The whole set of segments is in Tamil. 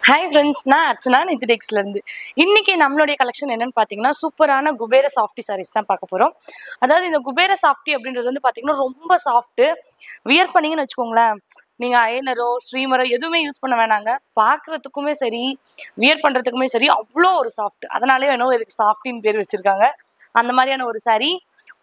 ஹாய் ஃப்ரெண்ட்ஸ், நான் அர்ச்சனா நிதிடெக்ஸ்ல இருந்து. இன்னைக்கு நம்மளுடைய கலெக்ஷன் என்னன்னு பார்த்தீங்கன்னா, சூப்பரான குபேர சாஃப்டி சாரீஸ் தான் பார்க்க போகிறோம். அதாவது இந்த குபேர சாஃப்டி அப்படின்றது வந்து பார்த்தீங்கன்னா ரொம்ப சாஃப்ட்டு. வியர் பண்ணீங்கன்னு வச்சுக்கோங்களேன், நீங்கள் அயனரோ ஸ்ரீமரோ எதுவுமே யூஸ் பண்ண வேணாங்க. பார்க்குறதுக்குமே சரி, வியர் பண்ணுறதுக்குமே சரி, அவ்வளோ ஒரு சாஃப்ட். அதனாலே என்னவோ இதுக்கு சாஃப்டின்னு பேர் வச்சுருக்காங்க. அந்த மாதிரியான ஒரு saree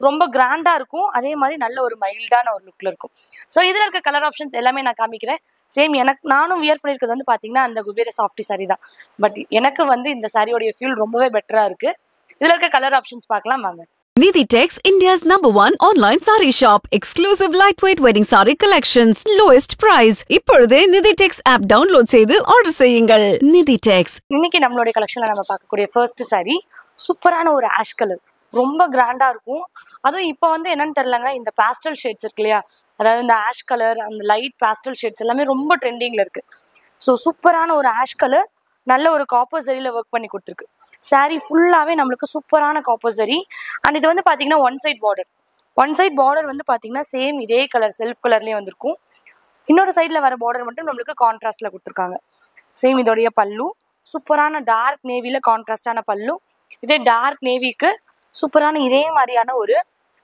ரொம்ப கிராண்டாக இருக்கும். அதே மாதிரி நல்ல ஒரு மைல்டான ஒரு லுக்கில் இருக்கும். ஸோ இதில் இருக்க கலர் ஆப்ஷன்ஸ் எல்லாமே நான் காமிக்கிறேன். சேம் நானும் வியர் பண்ணியிருக்கிறது வந்து பார்த்தீங்கன்னா அந்த குபேர சாஃப்டி saree தான். பட் எனக்கு வந்து இந்த சாரியோடைய ஃபீல் ரொம்பவே பெட்டராக இருக்குது. இதில் இருக்க கலர் ஆப்ஷன்ஸ் பார்க்கலாம் வாங்க. Niditex, India's #1 online saree shop. Exclusive lightweight wedding saree collections. Lowest price. இப்பொழுதே Niditex app download செய்து ஆர்டர் செய்யுங்கள். Niditex. இன்னைக்கு நம்மளுடைய கலெக்ஷனில் நம்ம பார்க்கக்கூடிய ஃபர்ஸ்ட் saree சூப்பரான ஒரு ஆஷ் கலர். ரொம்ப கிராண்டாக இருக்கும். அதுவும் இப்போ வந்து என்னன்னு தெரிலங்க, இந்த பேஸ்டல் ஷேட்ஸ் இருக்கு இல்லையா, அதாவது இந்த ஆஷ் கலர், அந்த லைட் பேஸ்டல் ஷேட்ஸ் எல்லாமே ரொம்ப ட்ரெண்டிங்கில் இருக்குது. ஸோ சூப்பரான ஒரு ஆஷ் கலர், நல்ல ஒரு காப்பர் ஜரியில் ஒர்க் பண்ணி கொடுத்துருக்கு. சாரீ ஃபுல்லாகவே நம்மளுக்கு சூப்பரான காப்பர் ஜரி. அண்ட் இது வந்து பார்த்தீங்கன்னா ஒன் சைட் பார்டர் வந்து பார்த்தீங்கன்னா சேம் இதே கலர் செல்ஃப் கலர்லேயே வந்திருக்கும். இன்னொரு சைடில் வர பார்டர் மட்டும் நம்மளுக்கு கான்ட்ராஸ்டில் கொடுத்துருக்காங்க. சேம் இதோடைய பல்லு சூப்பரான டார்க் நேவியில் கான்ட்ராஸ்டான பல்லு. இதே டார்க் நேவிக்கு சூப்பரான இதே மாதிரியான ஒரு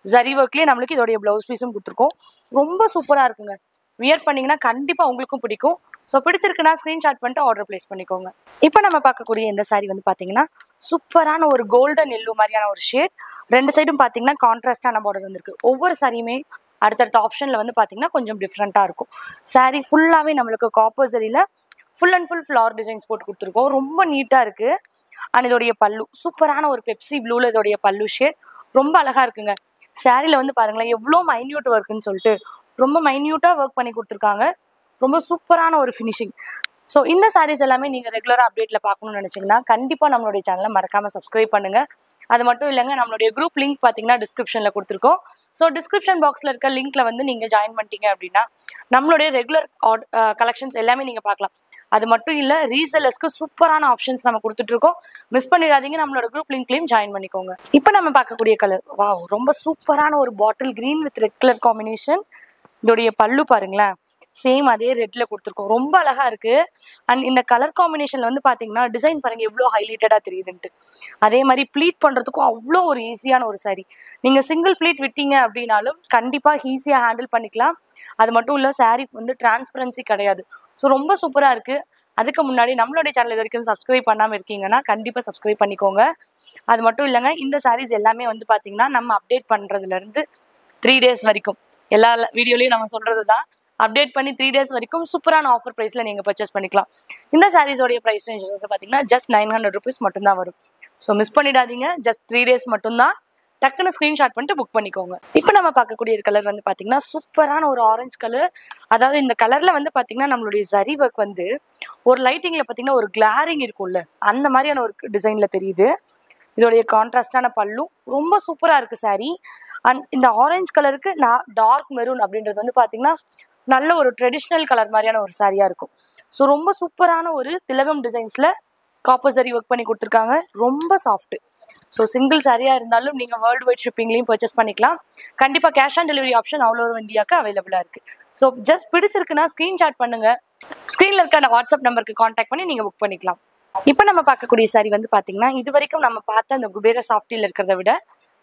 ஜரி ஒர்க்லேயே நம்மளுக்கு இதோடைய ப்ளவுஸ் பீஸும் கொடுத்துருக்கோம். ரொம்ப சூப்பராக இருக்குங்க. வியர் பண்ணிங்கன்னா கண்டிப்பாக உங்களுக்கும் பிடிக்கும். ஸோ பிடிச்சிருக்குன்னா ஸ்க்ரீன்ஷாட் பண்ணிட்டு ஆர்டர் ப்ளேஸ் பண்ணிக்கோங்க. இப்போ நம்ம பார்க்கக்கூடிய இந்த சாரீ வந்து பார்த்தீங்கன்னா சூப்பரான ஒரு கோல்டன் எல்லோ மாதிரியான ஒரு ஷேட். ரெண்டு சைடும் பார்த்தீங்கன்னா கான்ட்ராஸ்டான பார்டர் வந்திருக்கு. ஒவ்வொரு சாரியுமே அடுத்தடுத்த ஆப்ஷனில் வந்து பார்த்தீங்கன்னா கொஞ்சம் டிஃப்ரெண்ட்டாக இருக்கும். சாரீ ஃபுல்லாகவே நம்மளுக்கு காப்பர் ஜரியில் full and full flower designs போட்டு கொடுத்துருக்கோம். ரொம்ப நீட்டாக இருக்குது. அண்ட் இதோடைய பல்லு சூப்பரான ஒரு பெப்சி ப்ளூவில் இதோடைய பல்லு ஷேட் ரொம்ப அழகாக இருக்குங்க. சாரியில் வந்து பாருங்களேன் எவ்வளோ மைன்யூட் ஒர்க்குன்னு சொல்லிட்டு ரொம்ப மைன்யூட்டாக ஒர்க் பண்ணி கொடுத்துருக்காங்க. ரொம்ப சூப்பரான ஒரு ஃபினிஷிங். ஸோ இந்த சாரீஸ் எல்லாமே நீங்கள் ரெகுலராக அப்டேட்டில் பார்க்கணும்னு நினச்சிங்கன்னா கண்டிப்பாக நம்மளுடைய சேனலை மறக்காமல் சப்ஸ்கிரைப் பண்ணுங்கள். அது மட்டும் இல்லைங்க, நம்மளுடைய குரூப் லிங்க் பார்த்தீங்கன்னா டிஸ்கிரிப்ஷனில் கொடுத்துருக்கோம். ஸோ டிஸ்கிரிப்ஷன் பாக்ஸில் இருக்க லிங்க்கில் வந்து நீங்கள் ஜாயின் பண்ணிட்டீங்க அப்படின்னா நம்மளுடைய ரெகுலர் கலெக்ஷன்ஸ் எல்லாமே நீங்கள் பார்க்கலாம். அது மட்டும் இல்லை, ரீசெல்லர்ஸ்க்கு சூப்பரான ஆப்ஷன்ஸ் நம்ம கொடுத்துட்ருக்கோம். மிஸ் பண்ணிடாதீங்க, நம்மளோட குரூப் லிங்க்லையும் ஜாயின் பண்ணிக்கோங்க. இப்போ நம்ம பார்க்கக்கூடிய கலர் வாவ், ரொம்ப சூப்பரான ஒரு bottle green with red colour combination. இதோடைய பல்லு பாருங்களேன், சேம் அதே ரெட்டில் கொடுத்துருக்கோம். ரொம்ப அழகாக இருக்குது. அண்ட் இந்த கலர் காம்பினேஷனில் வந்து பார்த்தீங்கன்னா டிசைன் பாருங்கள் எவ்வளோ ஹைலைட்டடாக தெரியுதுன்ட்டு. அதே மாதிரி ப்ளீட் பண்ணுறதுக்கும் அவ்வளோ ஒரு ஈஸியான ஒரு சாரீ. நீங்கள் சிங்கிள் ப்ளீட் விட்டீங்க அப்படின்னாலும் கண்டிப்பாக ஈஸியாக ஹேண்டில் பண்ணிக்கலாம். அது மட்டும் இல்லை, சாரீ வந்து டிரான்ஸ்பரன்சி கிடையாது. ஸோ ரொம்ப சூப்பராக இருக்குது. அதுக்கு முன்னாடி நம்மளுடைய சேனல் இது வரைக்கும் சப்ஸ்கிரைப் பண்ணாமல் இருக்கீங்கன்னா கண்டிப்பாக சப்ஸ்கிரைப் பண்ணிக்கோங்க. அது மட்டும் இல்லைங்க, இந்த சாரீஸ் எல்லாமே வந்து பார்த்தீங்கன்னா நம்ம அப்டேட் பண்ணுறதுலேருந்து 3 days வரைக்கும் எல்லா வீடியோலையும் நம்ம சொல்கிறது தான், அப்டேட் பண்ணி 3 days வரைக்கும் சூப்பரான ஆஃபர் ப்ரைஸில் நீங்கள் பர்ச்சேஸ் பண்ணிக்கலாம். இந்த சாரீஸோடைய ப்ரைஸ் ரேஞ்ச் வந்து பார்த்தீங்கன்னா ஜஸ்ட் 900 rupees மட்டும்தான் வரும். ஸோ மிஸ் பண்ணிடாதீங்க. ஜஸ்ட் 3 days மட்டும்தான். டக்குன்னு ஸ்க்ரீன்ஷாட் பண்ணிட்டு புக் பண்ணிக்கோங்க. இப்போ நம்ம பார்க்கக்கூடிய கலர் வந்து பார்த்தீங்கன்னா சூப்பரான ஒரு ஆரஞ்சு கலர். அதாவது இந்த கலரில் வந்து பார்த்தீங்கன்னா நம்மளுடைய ஜரி ஒர்க் வந்து ஒரு லைட்டிங்கில் பார்த்தீங்கன்னா ஒரு கிளாரிங் இருக்கும்ல, அந்த மாதிரியான ஒரு டிசைனில் தெரியுது. இதோடைய கான்ட்ராஸ்டான பல்லு ரொம்ப சூப்பராக இருக்குது சாரீ. அண்ட் இந்த ஆரஞ்சு கலருக்கு டார்க் மெரூன் அப்படின்றது வந்து பார்த்தீங்கன்னா நல்ல ஒரு ட்ரெடிஷ்னல் கலர் மாதிரியான ஒரு சாரியாக இருக்கும். ஸோ ரொம்ப சூப்பரான ஒரு திலகம் டிசைன்ஸில் காப்பர் ஜரி ஒர்க் பண்ணி கொடுத்துருக்காங்க. ரொம்ப சாஃப்ட்டு. ஸோ சிங்கிள் சாரியாக இருந்தாலும் நீங்கள் வேர்ல்டு வைட் ஷிப்பிங்லேயும் பர்ச்சேஸ் பண்ணிக்கலாம். கண்டிப்பாக cash on delivery option all over இந்தியாவுக்கு அவைலபிளாக இருக்குது. ஸோ ஜஸ்ட் பிடிச்சிருக்குன்னா ஸ்க்ரீன்ஷாட் பண்ணுங்கள். ஸ்க்ரீனில் இருக்க அந்த வாட்ஸ்அப் நம்பருக்கு கான்டாக்ட் பண்ணி நீங்கள் புக் பண்ணிக்கலாம். இப்போ நம்ம பார்க்கக்கூடிய சாரீ வந்து பார்த்தீங்கன்னா இது வரைக்கும் நம்ம பார்த்த அந்த குபேர சாஃப்டியில் இருக்கிறத விட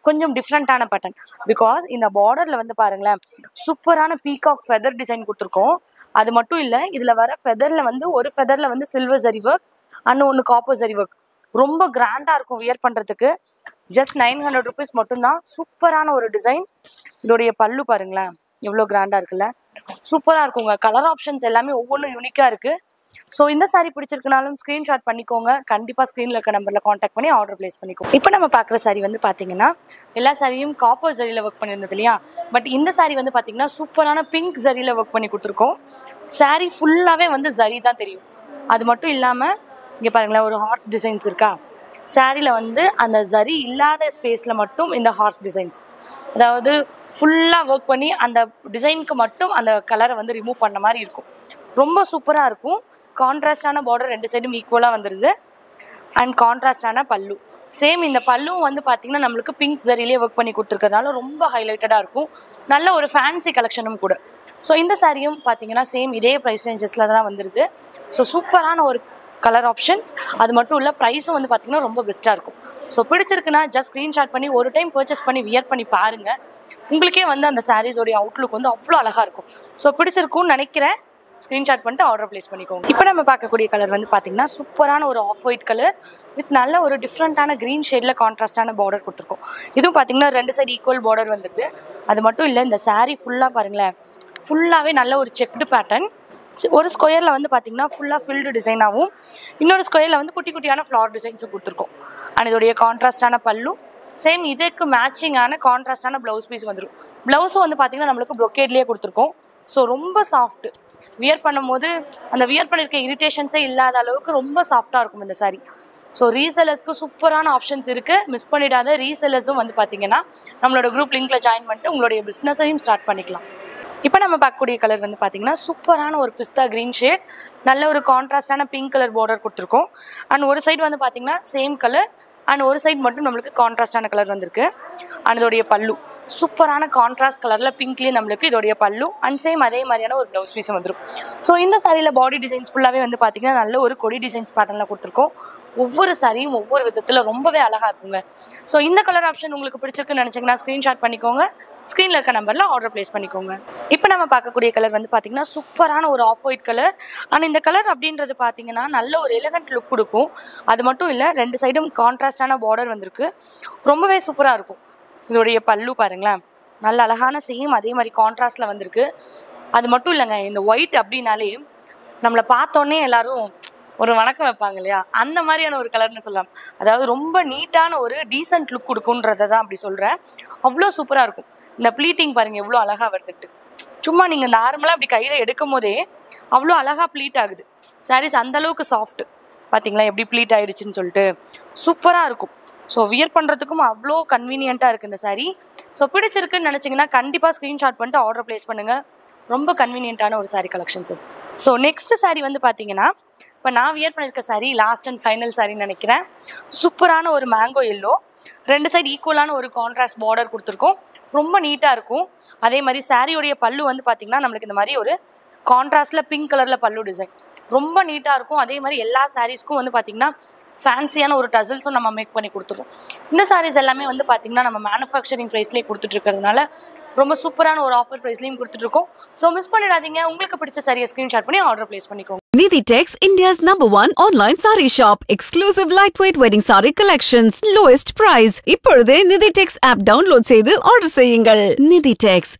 கொஞ்சம் டிஃப்ரெண்ட்டான பேட்டர்ன். பிகாஸ் இந்த பார்டரில் வந்து பாருங்களேன் சூப்பரான பீகாக் ஃபெதர் டிசைன் கொடுத்துருக்கோம். அது மட்டும் இல்லை, இதில் வர ஃபெதரில் வந்து ஒரு ஃபெதரில் வந்து சில்வர் ஜரி ஒர்க், அண்ட் ஒன்று காப்பர் ஜரி ஒர்க். ரொம்ப கிராண்டாக இருக்கும் வியர் பண்ணுறதுக்கு. ஜஸ்ட் 900 rupees மட்டும்தான். சூப்பரான ஒரு டிசைன். இதோடைய பல்லு பாருங்களேன் எவ்வளோ கிராண்டாக இருக்குல்ல, சூப்பராக இருக்குங்க. கலர் ஆப்ஷன்ஸ் எல்லாமே ஒவ்வொன்றும் யூனிக்காக இருக்குது. ஸோ இந்த சாரீ பிடிச்சிருக்குனாலும் ஸ்க்ரீன்ஷாட் பண்ணிக்கோங்க. கண்டிப்பாக ஸ்க்ரீனில் இருக்க நம்பரில் கான்டாக்ட் பண்ணி ஆர்டர் ப்ளேஸ் பண்ணிக்கோங்க. இப்போ நம்ம பார்க்குற சாரீ வந்து பார்த்தீங்கன்னா எல்லா சாரியும் காப்பர் ஜரியில் ஒர்க் பண்ணியிருந்தது இல்லையா, பட் இந்த சாரீ வந்து பார்த்தீங்கன்னா சூப்பரான பிங்க் ஜரியில் ஒர்க் பண்ணி கொடுத்துருக்கோம். சாரீ ஃபுல்லாகவே வந்து ஜரி தான் தெரியும். அது மட்டும் இல்லாமல் இங்கே பாருங்களேன் ஒரு ஹார்ஸ் டிசைன்ஸ் இருக்கா, சாரியில் வந்து அந்த ஜரி இல்லாத ஸ்பேஸில் மட்டும் இந்த ஹார்ஸ் டிசைன்ஸ், அதாவது ஃபுல்லாக ஒர்க் பண்ணி அந்த டிசைனுக்கு மட்டும் அந்த கலரை வந்து ரிமூவ் பண்ண மாதிரி இருக்கும். ரொம்ப சூப்பராக இருக்கும். கான்ட்ராஸ்டான பார்டர் ரெண்டு சைடும் ஈக்குவலாக வந்துடுது. அண்ட் கான்ட்ராஸ்டான பல்லு சேம். இந்த பல்லும் வந்து பார்த்திங்கன்னா நம்மளுக்கு பிங்க் ஜரியிலே ஒர்க் பண்ணி கொடுத்துருக்கிறதுனால ரொம்ப ஹைலைட்டடாக இருக்கும். நல்ல ஒரு ஃபேன்சி கலெக்ஷனும் கூட. ஸோ இந்த சாரியும் பார்த்தீங்கன்னா சேம் இதே ப்ரைஸ் ரேஞ்சஸில் தான் வந்துடுது. ஸோ சூப்பரான ஒரு கலர் ஆப்ஷன்ஸ். அது மட்டும் இல்லை ப்ரைஸும் வந்து பார்த்திங்கன்னா ரொம்ப பெஸ்ட்டாக இருக்கும். ஸோ பிடிச்சிருக்குன்னா ஜஸ்ட் ஸ்க்ரீன்ஷாட் பண்ணி ஒரு டைம் பர்ச்சேஸ் பண்ணி வியர் பண்ணி பாருங்கள். உங்களுக்கே வந்து அந்த சாரீஸோடைய அவுட்லுக் வந்து அவ்வளோ அழகாக இருக்கும். ஸோ பிடிச்சிருக்கும்னு நினைக்கிறேன். ஸ்க்ரீன்ஷாட் பண்ணிட்டு ஆர்டர் ப்ளேஸ் பண்ணிக்கோங்க. இப்போ நம்ம பார்க்கக்கூடிய கலர் வந்து பார்த்திங்கன்னா சூப்பரான ஒரு ஆஃப் ஒயிட் கலர் வித் நல்ல ஒரு டிஃப்ரெண்ட்டான க்ரீன் ஷேடில் கான்ட்ராஸ்டான பார்டர் கொடுத்துருக்கோம். இதுவும் பார்த்திங்கன்னா 2 சைடு ஈக்குவல் பார்டர் வந்துருக்கு. அது மட்டும் இல்லை இந்த சாரீ ஃபுல்லாக பாருங்களேன், ஃபுல்லாகவே நல்ல ஒரு செக்டு பேட்டர்ன். ஒரு ஸ்கொயரில் வந்து பார்த்திங்கன்னா ஃபுல்லாக ஃபில்டு டிசைனாகவும், இன்னொரு ஸ்கொயரில் வந்து குட்டி குட்டியான ஃப்ளவர் டிசைன்ஸும் கொடுத்துருக்கோம். அண்ட் இதோடைய கான்ட்ராஸ்டான பல்லு, சேம் இதுக்கு மேட்சிங்கான கான்ட்ராஸ்டான ப்ளவுஸ் பீஸ் வந்துடும். ப்ளவுஸும் வந்து பார்த்திங்கன்னா நம்மளுக்கு ப்ரொக்கேட்லேயே கொடுத்துருக்கோம். ஸோ ரொம்ப சாஃப்ட்டு, வியர் பண்ணும்போது அந்த வியர் பண்ணியிருக்க இரிட்டேஷன்ஸே இல்லாத அளவுக்கு ரொம்ப சாஃப்டாக இருக்கும் இந்த சாரீ. ஸோ ரீசெல்லர்ஸ்க்கு சூப்பரான ஆப்ஷன்ஸ் இருக்குது. மிஸ் பண்ணிடாத. ரீசெல்லர்ஸும் வந்து பார்த்திங்கன்னா நம்மளோட குரூப் லிங்க்கில் ஜாயின் பண்ணிட்டு உங்களுடைய பிஸ்னஸையும் ஸ்டார்ட் பண்ணிக்கலாம். இப்போ நம்ம பார்க்கக்கூடிய கலர் வந்து பார்த்திங்கன்னா சூப்பரான ஒரு பிஸ்தா க்ரீன் ஷேட், நல்ல ஒரு கான்ட்ராஸ்டான பிங்க் கலர் பார்டர் கொடுத்துருக்கோம். அண்ட் ஒரு சைடு வந்து பார்த்திங்கன்னா சேம் கலர், அண்ட் ஒரு சைடு மட்டும் நம்மளுக்கு கான்ட்ராஸ்டான கலர் வந்திருக்கு. அண்ட் இதோடைய பல்லு சூப்பரான கான்ட்ராஸ்ட் கலரில் பிங்க்லேயே நம்மளுக்கு இதோடைய பல்லு, அண்ட் சேம் அதே மாதிரியான ஒரு ப்ளவுஸ் பீஸும் வந்துடும். ஸோ இந்த சாரியில் பாடி டிசைன்ஸ் ஃபுல்லாகவே வந்து பார்த்திங்கன்னா நல்ல ஒரு கொடி டிசைன்ஸ் பேட்டர்னில் கொடுத்துருக்கோம். ஒவ்வொரு சாரியும் ஒவ்வொரு விதத்தில் ரொம்பவே அழகாக இருக்குங்க. ஸோ இந்த கலர் ஆப்ஷன் உங்களுக்கு பிடிச்சிருக்குன்னு நினச்சிங்கன்னா ஸ்க்ரீன்ஷாட் பண்ணிக்கோங்க. ஸ்க்ரீனில் இருக்க நம்பரில் ஆர்டர் ப்ளேஸ் பண்ணிக்கோங்க. இப்போ நம்ம பார்க்கக்கூடிய கலர் வந்து பார்த்திங்கன்னா சூப்பரான ஒரு ஆஃப் ஒயிட் கலர். ஆனால் இந்த கலர் அப்படின்றது பார்த்திங்கன்னா நல்ல ஒரு எலிகண்ட் லுக் கொடுக்கும். அது மட்டும் இல்லை 2 சைடும் கான்ட்ராஸ்டான பார்டர் வந்திருக்கு. ரொம்பவே சூப்பராக இருக்கும். இதோடைய பல்லு பாருங்களேன், நல்ல அழகான சேம் அதே மாதிரி கான்ட்ராஸ்டில் வந்திருக்கு. அது மட்டும் இல்லைங்க, இந்த ஒயிட் அப்படின்னாலே நம்மளை பார்த்தோன்னே எல்லாரும் ஒரு வணக்கம் வைப்பாங்க இல்லையா, அந்த மாதிரியான ஒரு கலர்னு சொல்லலாம். அதாவது ரொம்ப நீட்டான ஒரு டீசென்ட் லுக் கொடுக்குன்றதை தான் அப்படி சொல்கிறேன். அவ்வளோ சூப்பராக இருக்கும். இந்த ப்ளீட்டிங் பாருங்கள் எவ்வளோ அழகாக வருதுட்டு. சும்மா நீங்கள் நார்மலாக அப்படி கையில் எடுக்கும் போதே அவ்வளோ அழகாக ப்ளீட் ஆகுது. சாரீஸ் அந்தளவுக்கு சாஃப்ட்டு பார்த்தீங்களா, எப்படி ப்ளீட் ஆகிடுச்சின்னு சொல்லிட்டு சூப்பராக இருக்கும். ஸோ வியர் பண்ணுறதுக்கும் அவ்வளோ கன்வீனியண்ட்டாக இருக்குது இந்த சாரீ. ஸோ பிடிச்சிருக்குன்னு நினச்சிங்கன்னா கண்டிப்பாக ஸ்க்ரீன்ஷாட் பண்ணிட்டு ஆர்டர் ப்ளேஸ் பண்ணுங்கள். ரொம்ப கன்வீனியண்ட்டான ஒரு சாரீ கலெக்ஷன்ஸ் இது. ஸோ நெக்ஸ்ட் சாரீ வந்து பார்த்தீங்கன்னா இப்போ நான் வியர் பண்ணியிருக்க சாரீ லாஸ்ட் அண்ட் ஃபைனல் சாரின்னு நினைக்கிறேன். சூப்பரான ஒரு மேங்கோ எல்லோ, 2 சைடு ஈக்குவலான ஒரு கான்ட்ராஸ்ட் பார்டர் கொடுத்துருக்கோம். ரொம்ப நீட்டாக இருக்கும். அதே மாதிரி சாரியோடைய பல்லு வந்து பார்த்திங்கன்னா நம்மளுக்கு இந்த மாதிரி ஒரு கான்ட்ராஸ்டில் பிங்க் கலரில் பல்லு டிசைன் ரொம்ப நீட்டாக இருக்கும். அதே மாதிரி எல்லா சாரீஸ்க்கும் வந்து பார்த்திங்கன்னா ஃபேன்சியான ஒரு டசல்ஸும் நம்ம மேக் பண்ணி கொடுத்துருவோம். இந்த சாரீஸ் எல்லாமே வந்து பார்த்திங்கன்னா நம்ம மேனுஃபேக்சரிங் ப்ரைஸ்லேயே கொடுத்துட்ருக்கிறதுனால ரொம்ப சூப்பரான ஒரு ஆஃபர் ப்ரைஸ்லையும் கொடுத்துட்ருக்கோம். ஸோ மிஸ் பண்ணிடாதீங்க. உங்களுக்கு பிடிச்ச சாரியை ஸ்க்ரீன்ஷாட் பண்ணி ஆர்டர் ப்ளேஸ் பண்ணிக்கோங்க. Niditex, India's #1 online saree shop. Exclusive lightweight wedding saree collections. Lowest price. இப்பொழுதே Niditex app download செய்து ஆர்டர் செய்யுங்கள். Niditex.